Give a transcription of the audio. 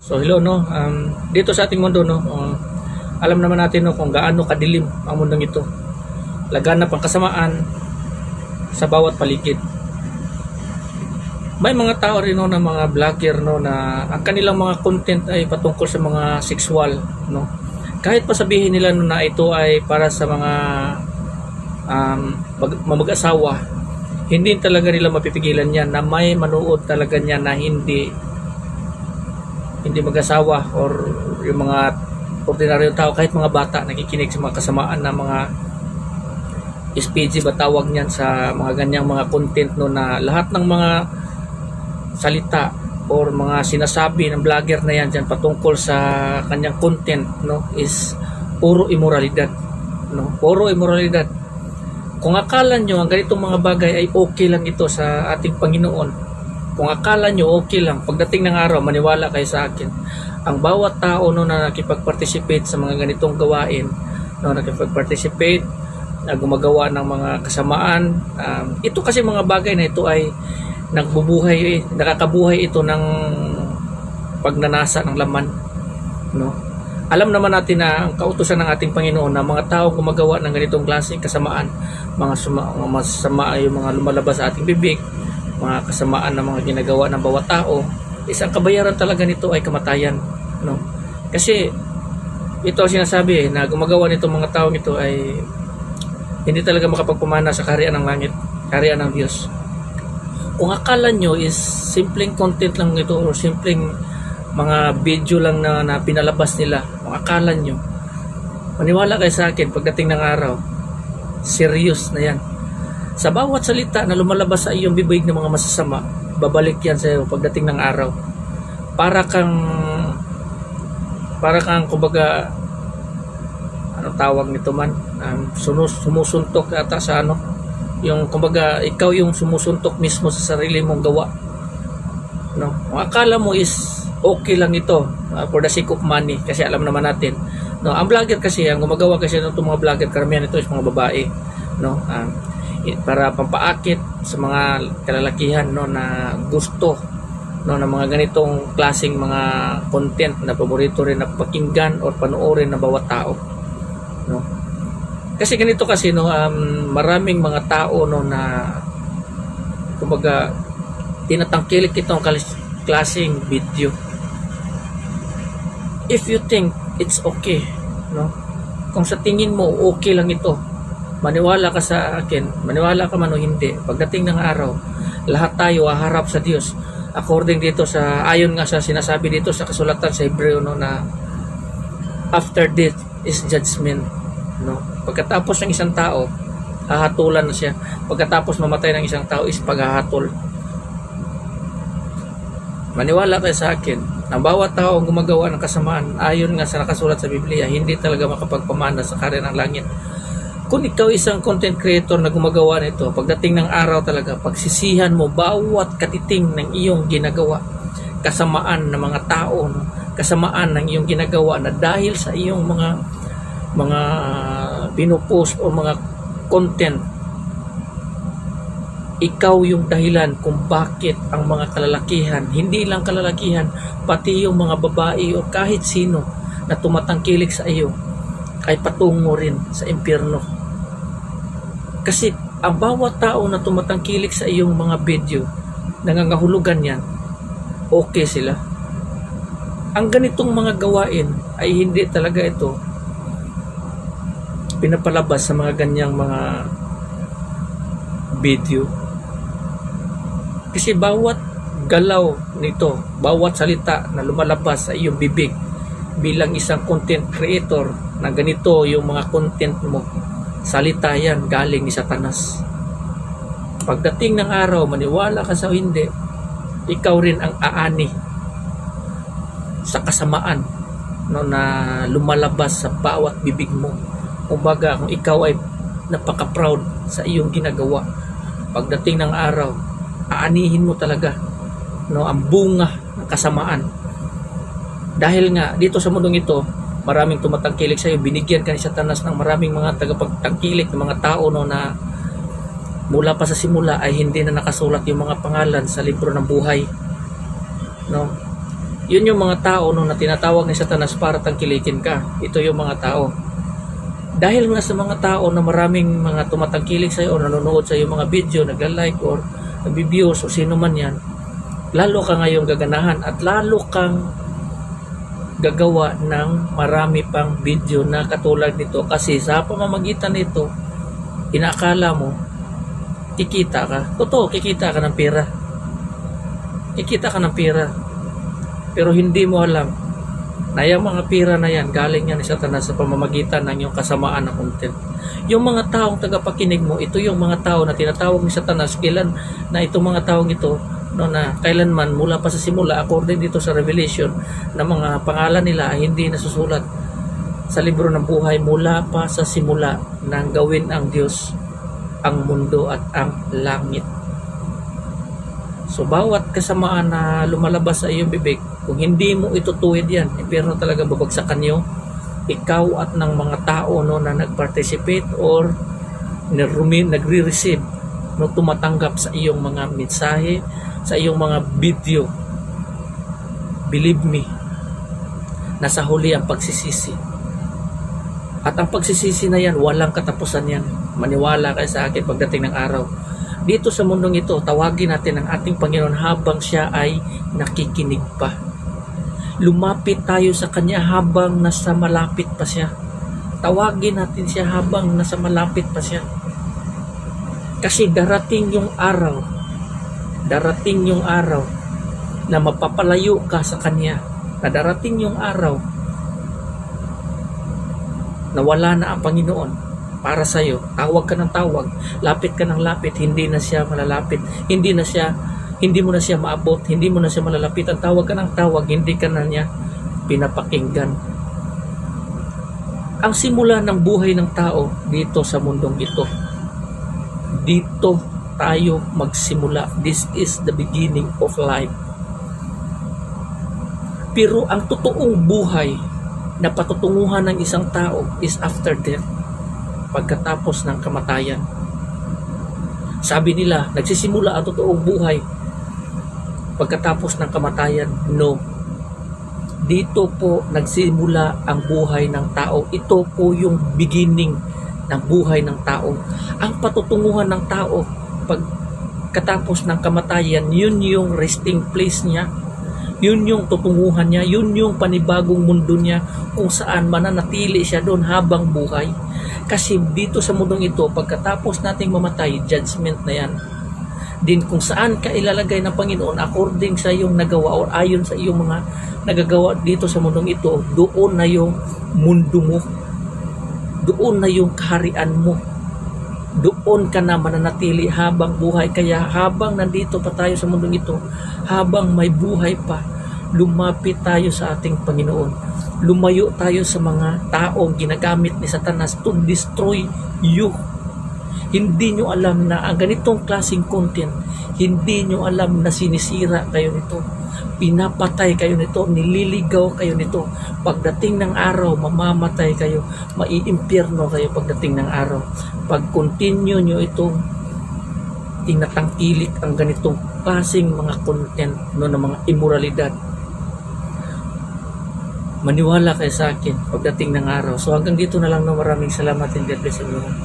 So hello no, dito sa ating mundo no, alam naman natin no kung gaano kadilim ang mundong ito. Laganap ang kasamaan sa bawat paligid. May mga tao rin no na mga vlogger no na ang kanilang mga content ay patungkol sa mga sexual no. Kahit pa sabihin nila no na ito ay para sa mga mag-asawa, hindi talaga nila mapipigilan yan na may manood talaga niya na hindi mag-asawa or yung mga ordinaryong tao, kahit mga bata nakikinig sa mga kasamaan na mga SPG ba tawag niyan sa mga ganyang mga content no, na lahat ng mga salita or mga sinasabi ng vlogger na yan dyan patungkol sa kanyang content no is puro immoralidad no, puro immoralidad. Kung akala nyo ang ganitong mga bagay ay okay lang ito sa ating Panginoon, kung akala nyo okay lang, pagdating ng araw, maniwala kayo sa akin, ang bawat tao no, na nakipag-participate sa mga ganitong gawain, no, nakipag-participate, na gumagawa ng mga kasamaan, ito kasi mga bagay na ito ay nagbubuhay, nakakabuhay ito ng pagnanasa ng laman. No? Alam naman natin na ang kautusan ng ating Panginoon na mga tao gumagawa ng ganitong klaseng kasamaan, mga masama yung mga lumalabas sa ating bibig, mga kasamaan na mga ginagawa ng bawat tao, isang kabayaran talaga nito ay kamatayan, no? Kasi ito ang sinasabi na gumagawa nitong mga tao ito ay hindi talaga makapagpumana sa kaharian ng langit, kaharian ng Diyos. Kung akala nyo is simpleng content lang ito o simpleng mga video lang na pinalabas nila, kung akala nyo, maniwala kayo sa akin, pagdating ng araw, serious na yan. Sa bawat salita na lumalabas sa iyong bibig ng mga masasama, babalik yan sa iyo pagdating ng araw. Para kang kumbaga, ano tawag nito man, sumusuntok ata sa ano, yung kumbaga ikaw yung sumusuntok mismo sa sarili mong gawa. No? Kung akala mo is okay lang ito for the sake of money, kasi alam naman natin, no, ang vlogger kasi, ang gumagawa kasi ng mga vlogger, karamihan ito is mga babae, no, para pampaakit sa mga kalalakihan no na gusto no ng mga ganitong klaseng mga content na paborito rin na pakinggan or panoorin ng bawat tao, no. Kasi ganito kasi no, maraming mga tao no na kumbaga tinatangkilik itong klaseng video. If you think it's okay, no, kung sa tingin mo okay lang ito, maniwala ka sa akin, maniwala ka man o hindi, pagdating ng araw, lahat tayo haharap sa Diyos. According dito sa, ayon nga sa sinasabi dito sa kasulatan sa Hebreo no, na after death is judgment, no. Pagkatapos ng isang tao, hahatulan na siya. Pagkatapos mamatay ng isang tao is paghahatol. Maniwala kayo sa akin, ang bawat tao ang gumagawa ng kasamaan, ayon nga sa nakasulat sa Biblia, hindi talaga makapagpamana sa kaharian ng langit. Kung ikaw isang content creator na gumagawa nito, pagdating ng araw talaga, pagsisihan mo bawat katiting ng iyong ginagawa, kasamaan ng mga tao, no? Kasamaan ng iyong ginagawa na dahil sa iyong mga pinupost o mga content, ikaw yung dahilan kung bakit ang mga kalalakihan, hindi lang kalalakihan, pati yung mga babae o kahit sino na tumatangkilik sa iyo ay patungo rin sa impyerno. Kasi ang bawat tao na tumatangkilik sa iyong mga video, nangangahulugan yan, okay sila. Ang ganitong mga gawain ay hindi talaga ito pinapalabas sa mga ganyang mga video. Kasi bawat galaw nito, bawat salita na lumalabas sa iyong bibig bilang isang content creator na ganito yung mga content mo, salita yan galing ni Satanas. Pagdating ng araw, maniwala ka sa hindi, ikaw rin ang aani sa kasamaan no, na lumalabas sa bawat bibig mo. Kumbaga, kung ikaw ay napaka-proud sa iyong ginagawa, pagdating ng araw, aanihin mo talaga no, ang bunga ng kasamaan. Dahil nga, dito sa mundong ito, maraming tumatangkilik sa iyo, binigyan ka ni Satanas ng maraming mga tagapagtangkilik ng mga tao no, na mula pa sa simula ay hindi na nakasulat yung mga pangalan sa libro ng buhay, no. Yun yung mga tao no, na tinatawag ni Satanas para tangkilikin ka. Ito yung mga tao. Dahil nga sa mga tao na maraming mga tumatangkilik sa'yo o nanonood sa yung mga video, nagla-like or nag-views o sino man yan, lalo ka ngayong gaganahan at lalo kang gagawa ng marami pang video na katulad nito kasi sa pamamagitan nito, inaakala mo, kikita ka. Totoo, kikita ka ng pera. Kikita ka ng pera. Pero hindi mo alam na yung mga pira na yan, galing yan ni Satanas sa pamamagitan ng yung kasamaan na content. Yung mga taong tagapakinig mo, ito yung mga tao na tinatawag ni Satanas, kailan na itong mga taong ito, no, na kailanman mula pa sa simula, according dito sa Revelation, na mga pangalan nila ay hindi nasusulat sa libro ng buhay mula pa sa simula nang gawin ang Diyos ang mundo at ang langit. So bawat kasamaan na lumalabas sa iyong bibig, kung hindi mo itutuwid yan, pero talaga babagsakan nyo, ikaw at ng mga tao no, na nag-participate or nagre-receive, no, tumatanggap sa iyong mga mensahe, sa iyong mga video. Believe me, nasa huli ang pagsisisi. At ang pagsisisi na yan, walang katapusan yan. Maniwala kayo sa akin pagdating ng araw. Dito sa mundong ito, tawagin natin ang ating Panginoon habang siya ay nakikinig pa. Lumapit tayo sa Kanya habang nasa malapit pa siya. Tawagin natin siya habang nasa malapit pa siya. Kasi darating yung araw na mapapalayo ka sa Kanya. Na darating yung araw na wala na ang Panginoon para sa iyo. Tawag ka ng tawag, lapit ka ng lapit, hindi na siya malalapit, hindi mo na siya maabot, hindi mo na siya malalapitan. Tawag ka ng tawag, hindi ka na niya pinapakinggan. Ang simula ng buhay ng tao dito sa mundong ito, dito tayo magsimula. This is the beginning of life. Pero ang totoong buhay na patutunguhan ng isang tao is after death, pagkatapos ng kamatayan. Sabi nila, nagsisimula ang totoong buhay pagkatapos ng kamatayan. No. Dito po nagsimula ang buhay ng tao. Ito po yung beginning ng buhay ng tao. Ang patutunguhan ng tao pagkatapos ng kamatayan, yun yung resting place niya. Yun yung tutunguhan niya, yun yung panibagong mundo niya kung saan mananatili siya doon habang buhay. Kasi dito sa mundong ito, pagkatapos nating mamatay, judgment na yan. Din kung saan ka ilalagay ng Panginoon according sa iyong nagawa or ayon sa iyong mga nagagawa dito sa mundong ito, doon na yung mundo mo. Doon na yung kaharian mo. Doon ka na mananatili habang buhay. Kaya habang nandito pa tayo sa mundong ito, habang may buhay pa, lumapit tayo sa ating Panginoon. Lumayo tayo sa mga taong ginagamit ni Satanas to destroy you. Hindi nyo alam na ang ganitong klaseng content, hindi nyo alam na sinisira kayo nito, pinapatay kayo nito, nililigaw kayo nito. Pagdating ng araw, mamamatay kayo, maiimpyerno kayo pagdating ng araw. Pag continue nyo itong tinatangkilik ang ganitong klaseng mga content no, ng mga immoralidad, maniwala kayo sa akin pagdating ng araw. So hanggang dito na lang, no, maraming salamat and God bless everyone.